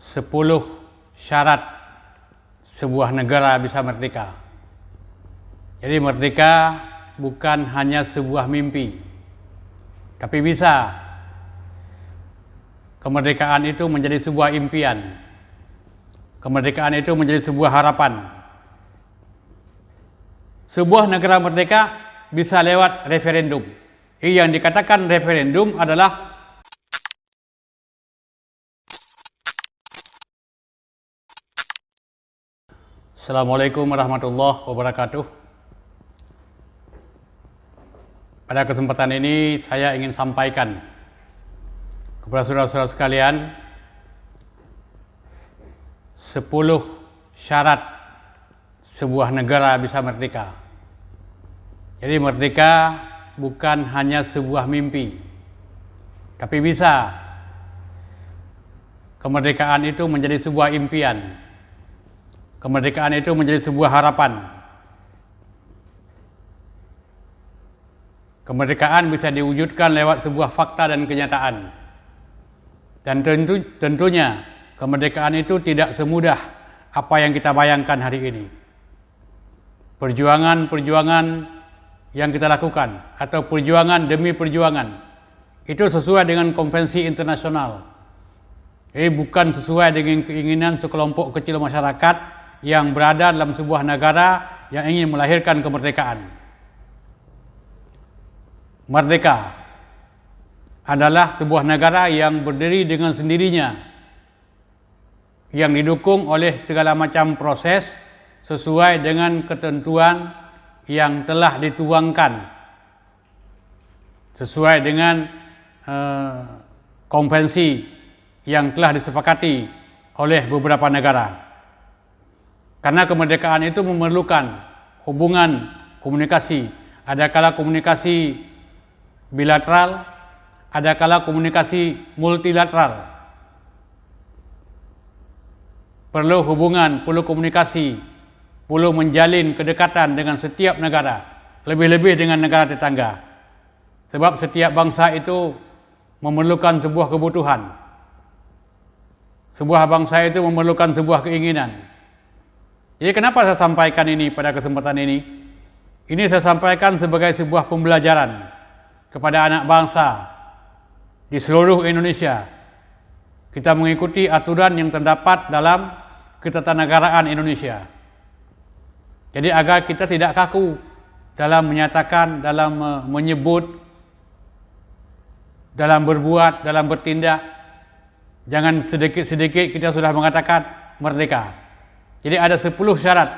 10 syarat sebuah negara bisa merdeka. Jadi merdeka bukan hanya sebuah mimpi, tapi bisa kemerdekaan itu menjadi sebuah impian. Kemerdekaan itu menjadi sebuah harapan. Sebuah negara merdeka bisa lewat referendum. Yang dikatakan referendum adalah Assalamualaikum warahmatullahi wabarakatuh. Pada kesempatan ini saya ingin sampaikan kepada saudara-saudara sekalian 10 syarat sebuah negara bisa merdeka. Jadi merdeka bukan hanya sebuah mimpi, tapi bisa kemerdekaan itu menjadi sebuah impian. Kemerdekaan itu menjadi sebuah harapan. Kemerdekaan bisa diwujudkan lewat sebuah fakta dan kenyataan. Dan tentunya kemerdekaan itu tidak semudah apa yang kita bayangkan hari ini. Perjuangan-perjuangan yang kita lakukan atau perjuangan demi perjuangan itu sesuai dengan konvensi internasional. Jadi bukan sesuai dengan keinginan sekelompok kecil masyarakat yang berada dalam sebuah negara yang ingin melahirkan kemerdekaan. Merdeka adalah sebuah negara yang berdiri dengan sendirinya, yang didukung oleh segala macam proses sesuai dengan ketentuan yang telah dituangkan, sesuai dengan konvensi yang telah disepakati oleh beberapa negara. Karena kemerdekaan itu memerlukan hubungan komunikasi. Ada kala komunikasi bilateral, ada kala komunikasi multilateral. Perlu hubungan, perlu komunikasi, perlu menjalin kedekatan dengan setiap negara, lebih-lebih dengan negara tetangga. Sebab setiap bangsa itu memerlukan sebuah kebutuhan. Sebuah bangsa itu memerlukan sebuah keinginan. Jadi kenapa saya sampaikan ini pada kesempatan ini? Ini saya sampaikan sebagai sebuah pembelajaran kepada anak bangsa di seluruh Indonesia. Kita mengikuti aturan yang terdapat dalam ketatanegaraan Indonesia. Jadi agar kita tidak kaku dalam menyatakan, dalam menyebut, dalam berbuat, dalam bertindak. Jangan sedikit-sedikit kita sudah mengatakan merdeka. Jadi ada 10 syarat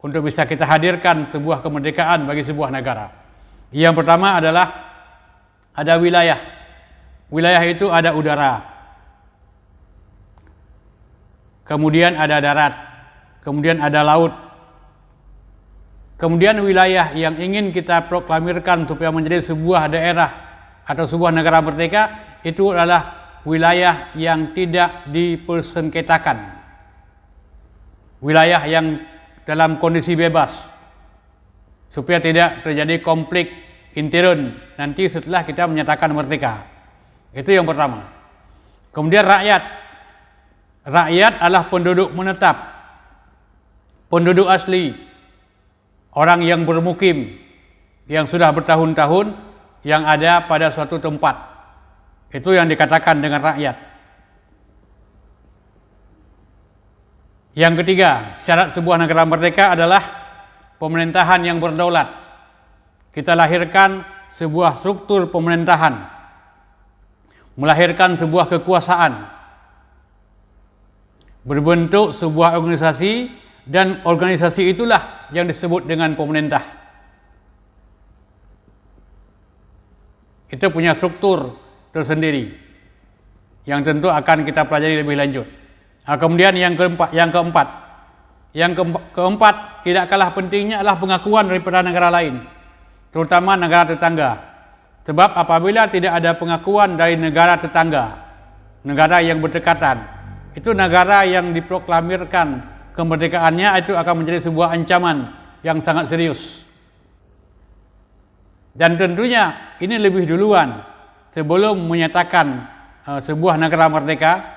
untuk bisa kita hadirkan sebuah kemerdekaan bagi sebuah negara. Yang pertama adalah ada wilayah. Wilayah itu ada udara, kemudian ada darat, kemudian ada laut. Kemudian wilayah yang ingin kita proklamirkan supaya menjadi sebuah daerah atau sebuah negara merdeka itu adalah wilayah yang tidak dipersengketakan. Wilayah yang dalam kondisi bebas, supaya tidak terjadi konflik intern nanti setelah kita menyatakan merdeka. Itu yang pertama. Kemudian rakyat. Rakyat adalah penduduk menetap, penduduk asli, orang yang bermukim, yang sudah bertahun-tahun, yang ada pada suatu tempat. Itu yang dikatakan dengan rakyat. Yang ketiga, syarat sebuah negara merdeka adalah pemerintahan yang berdaulat. Kita lahirkan sebuah struktur pemerintahan, melahirkan sebuah kekuasaan, berbentuk sebuah organisasi, dan organisasi itulah yang disebut dengan pemerintah. Itu punya struktur tersendiri yang tentu akan kita pelajari lebih lanjut. Kemudian yang keempat tidak kalah pentingnya adalah pengakuan daripada negara lain, terutama negara tetangga. Sebab apabila tidak ada pengakuan dari negara tetangga, negara yang berdekatan, itu negara yang diproklamirkan kemerdekaannya itu akan menjadi sebuah ancaman yang sangat serius. Dan tentunya ini lebih duluan sebelum menyatakan sebuah negara merdeka,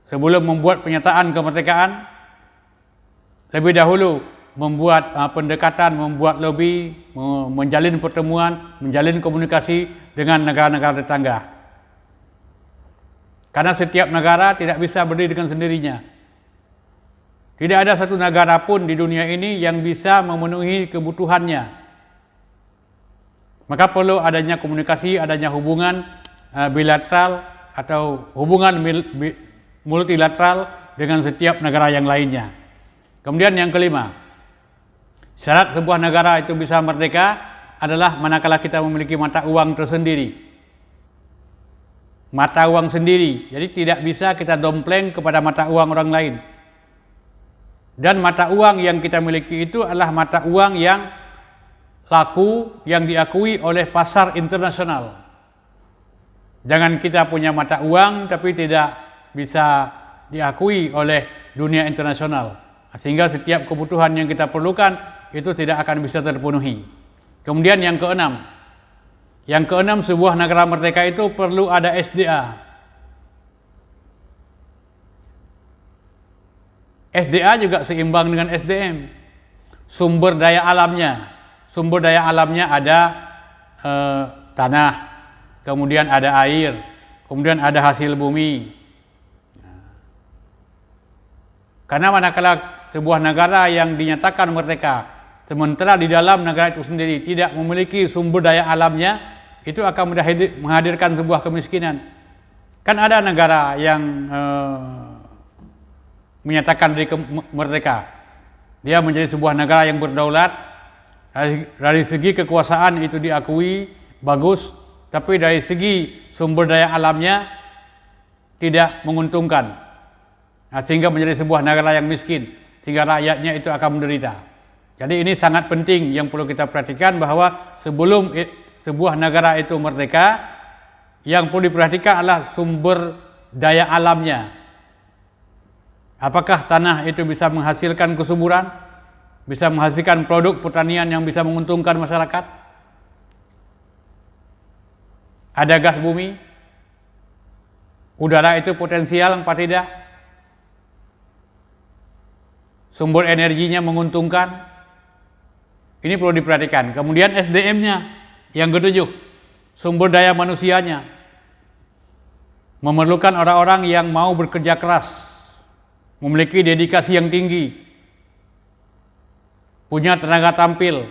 sebelum membuat pernyataan kemerdekaan, lebih dahulu membuat pendekatan, membuat lobby, menjalin pertemuan, menjalin komunikasi dengan negara-negara tetangga. Karena setiap negara tidak bisa berdiri dengan sendirinya. Tidak ada satu negara pun di dunia ini yang bisa memenuhi kebutuhannya. Maka perlu adanya komunikasi, adanya hubungan bilateral atau hubungan multilateral dengan setiap negara yang lainnya. Kemudian yang kelima, syarat sebuah negara itu bisa merdeka adalah manakala kita memiliki mata uang tersendiri. Mata uang sendiri, jadi tidak bisa kita dompleng kepada mata uang orang lain. Dan mata uang yang kita miliki itu adalah mata uang yang laku, yang diakui oleh pasar internasional. Jangan kita punya mata uang tapi tidak bisa diakui oleh dunia internasional. Sehingga setiap kebutuhan yang kita perlukan itu tidak akan bisa terpenuhi. Kemudian yang keenam. Yang keenam, sebuah negara merdeka itu perlu ada SDA. SDA juga seimbang dengan SDM. Sumber daya alamnya. Sumber daya alamnya ada tanah, kemudian ada air, kemudian ada hasil bumi. Karena manakala sebuah negara yang dinyatakan merdeka, sementara di dalam negara itu sendiri tidak memiliki sumber daya alamnya, itu akan menghadirkan sebuah kemiskinan. Kan ada negara yang menyatakan diri merdeka, dia menjadi sebuah negara yang berdaulat, dari segi kekuasaan itu diakui, bagus, tapi dari segi sumber daya alamnya tidak menguntungkan. Sehingga menjadi sebuah negara yang miskin, sehingga rakyatnya itu akan menderita. Jadi ini sangat penting yang perlu kita perhatikan, bahwa sebelum sebuah negara itu merdeka, yang perlu diperhatikan adalah sumber daya alamnya. Apakah tanah itu bisa menghasilkan kesuburan, bisa menghasilkan produk pertanian yang bisa menguntungkan masyarakat? Ada gas bumi? Udara itu potensial apa tidak? Sumber energinya menguntungkan? Ini perlu diperhatikan. Kemudian SDM-nya, yang ketujuh, sumber daya manusianya. Memerlukan orang-orang yang mau bekerja keras, memiliki dedikasi yang tinggi, punya tenaga tampil,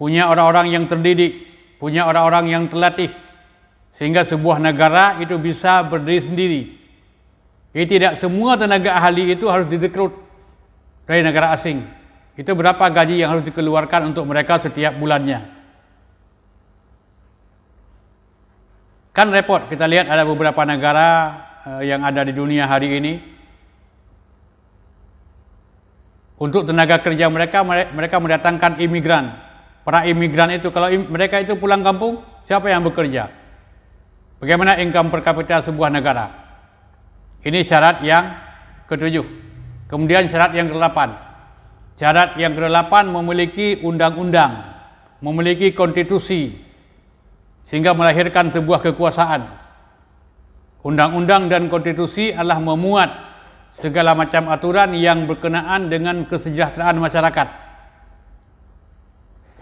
punya orang-orang yang terdidik, punya orang-orang yang terlatih, sehingga sebuah negara itu bisa berdiri sendiri. Jadi tidak semua tenaga ahli itu harus direkrut dari negara asing. Itu berapa gaji yang harus dikeluarkan untuk mereka setiap bulannya. Kan repot, kita lihat ada beberapa negara yang ada di dunia hari ini. Untuk tenaga kerja mereka mendatangkan imigran. Para imigran itu, kalau mereka itu pulang kampung, siapa yang bekerja? Bagaimana income per kapita sebuah negara? Ini syarat yang ketujuh. Kemudian syarat yang ke-8. Syarat yang ke-8 memiliki undang-undang, memiliki konstitusi, sehingga melahirkan sebuah kekuasaan. Undang-undang dan konstitusi adalah memuat segala macam aturan yang berkenaan dengan kesejahteraan masyarakat.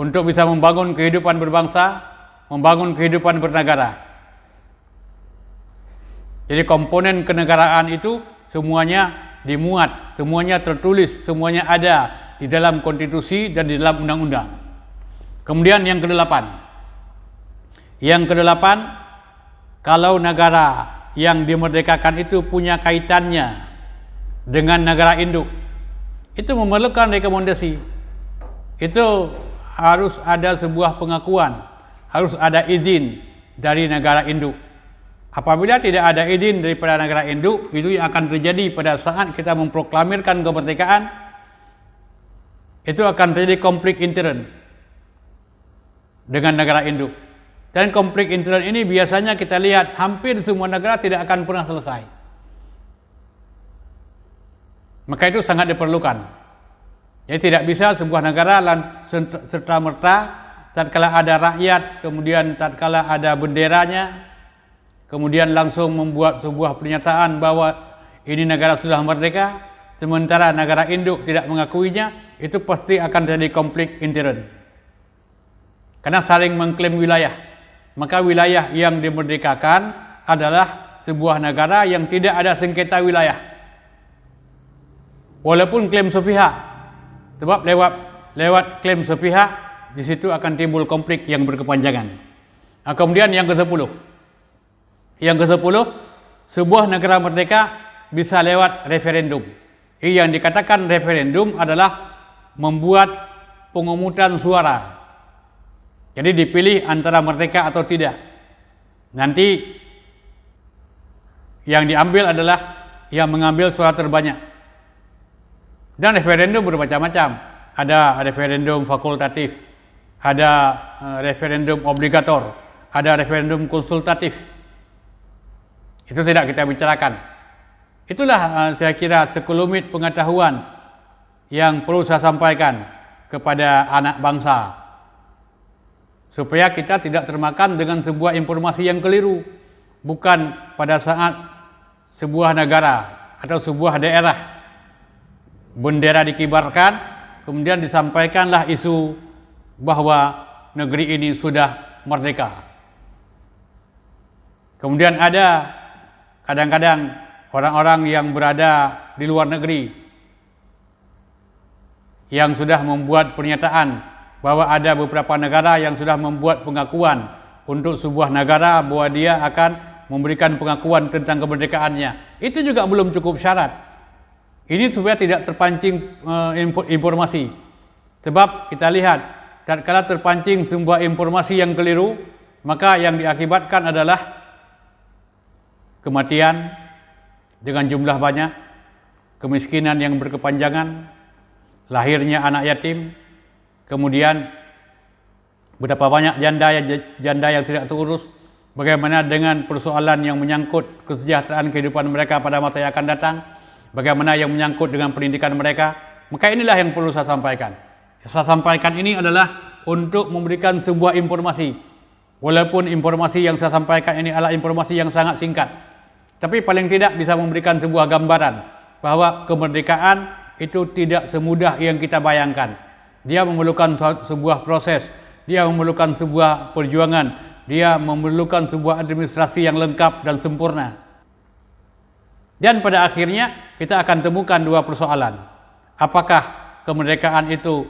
Untuk bisa membangun kehidupan berbangsa, membangun kehidupan bernegara. Jadi komponen kenegaraan itu semuanya dimuat, semuanya tertulis, semuanya ada di dalam konstitusi dan di dalam undang-undang. Kemudian yang ke-8. Yang ke-8, kalau negara yang dimerdekakan itu punya kaitannya dengan negara induk, itu memerlukan rekomendasi. Itu harus ada sebuah pengakuan, harus ada izin dari negara induk. Apabila tidak ada izin daripada negara induk, itu yang akan terjadi pada saat kita memproklamirkan kemerdekaan, itu akan terjadi konflik intern dengan negara induk. Dan konflik intern ini biasanya kita lihat hampir semua negara tidak akan pernah selesai. Maka itu sangat diperlukan. Jadi tidak bisa sebuah negara serta-merta tatkala ada rakyat, kemudian tatkala ada benderanya, kemudian langsung membuat sebuah pernyataan bahwa ini negara sudah merdeka, sementara negara induk tidak mengakuinya, itu pasti akan terjadi konflik intern. Karena saling mengklaim wilayah. Maka wilayah yang dimerdekakan adalah sebuah negara yang tidak ada sengketa wilayah. Walaupun klaim sepihak, sebab lewat klaim sepihak, di situ akan timbul konflik yang berkepanjangan. Kemudian yang ke-10. Yang ke-10, sebuah negara merdeka bisa lewat referendum. Yang dikatakan referendum adalah membuat pemungutan suara. Jadi dipilih antara merdeka atau tidak. Nanti yang diambil adalah yang mengambil suara terbanyak. Dan referendum bermacam-macam. Ada referendum fakultatif, ada referendum obligator, ada referendum konsultatif. Itu tidak kita bicarakan. Itulah saya kira sekelumit pengetahuan yang perlu saya sampaikan kepada anak bangsa, supaya kita tidak termakan dengan sebuah informasi yang keliru. Bukan pada saat sebuah negara atau sebuah daerah bendera dikibarkan, kemudian disampaikanlah isu bahwa negeri ini sudah merdeka. Kemudian ada kadang-kadang orang-orang yang berada di luar negeri yang sudah membuat pernyataan bahwa ada beberapa negara yang sudah membuat pengakuan untuk sebuah negara bahwa dia akan memberikan pengakuan tentang kemerdekaannya. Itu juga belum cukup syarat. Ini supaya tidak terpancing informasi. Sebab kita lihat, tatkala terpancing sebuah informasi yang keliru, maka yang diakibatkan adalah kematian dengan jumlah banyak, kemiskinan yang berkepanjangan, lahirnya anak yatim, kemudian betapa banyak janda yang tidak terurus, bagaimana dengan persoalan yang menyangkut kesejahteraan kehidupan mereka pada masa yang akan datang, bagaimana yang menyangkut dengan pendidikan mereka. Maka inilah yang perlu saya sampaikan. Saya sampaikan ini adalah untuk memberikan sebuah informasi. Walaupun informasi yang saya sampaikan ini adalah informasi yang sangat singkat, tapi paling tidak bisa memberikan sebuah gambaran bahwa kemerdekaan itu tidak semudah yang kita bayangkan. Dia memerlukan sebuah proses, dia memerlukan sebuah perjuangan, dia memerlukan sebuah administrasi yang lengkap dan sempurna. Dan pada akhirnya kita akan temukan dua persoalan. Apakah kemerdekaan itu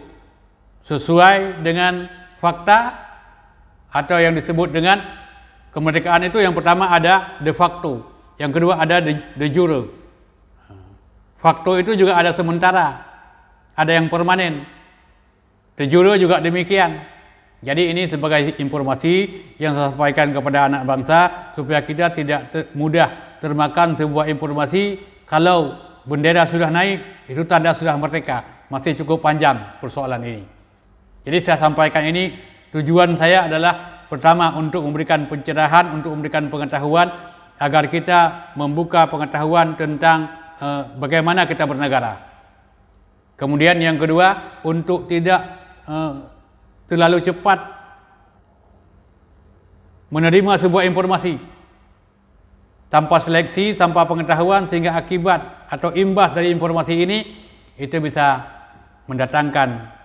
sesuai dengan fakta, atau yang disebut dengan kemerdekaan itu yang pertama ada de facto, yang kedua ada de jure. Fakto itu juga ada sementara, ada yang permanen. De jure juga demikian. Jadi ini sebagai informasi yang saya sampaikan kepada anak bangsa supaya kita tidak mudah termakan sebuah informasi kalau bendera sudah naik itu tanda sudah merdeka. Masih cukup panjang persoalan ini. Jadi saya sampaikan ini, tujuan saya adalah pertama untuk memberikan pencerahan, untuk memberikan pengetahuan agar kita membuka pengetahuan tentang bagaimana kita bernegara. Kemudian yang kedua, untuk tidak terlalu cepat menerima sebuah informasi tanpa seleksi, tanpa pengetahuan, sehingga akibat atau imbas dari informasi ini itu bisa mendatangkan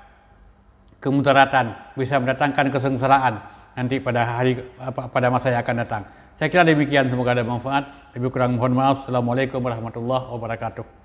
kemudaratan, bisa mendatangkan kesengsaraan nanti pada masa yang akan datang. Saya kira demikian, semoga ada manfaat. Lebih kurang mohon maaf. Assalamualaikum warahmatullahi wabarakatuh.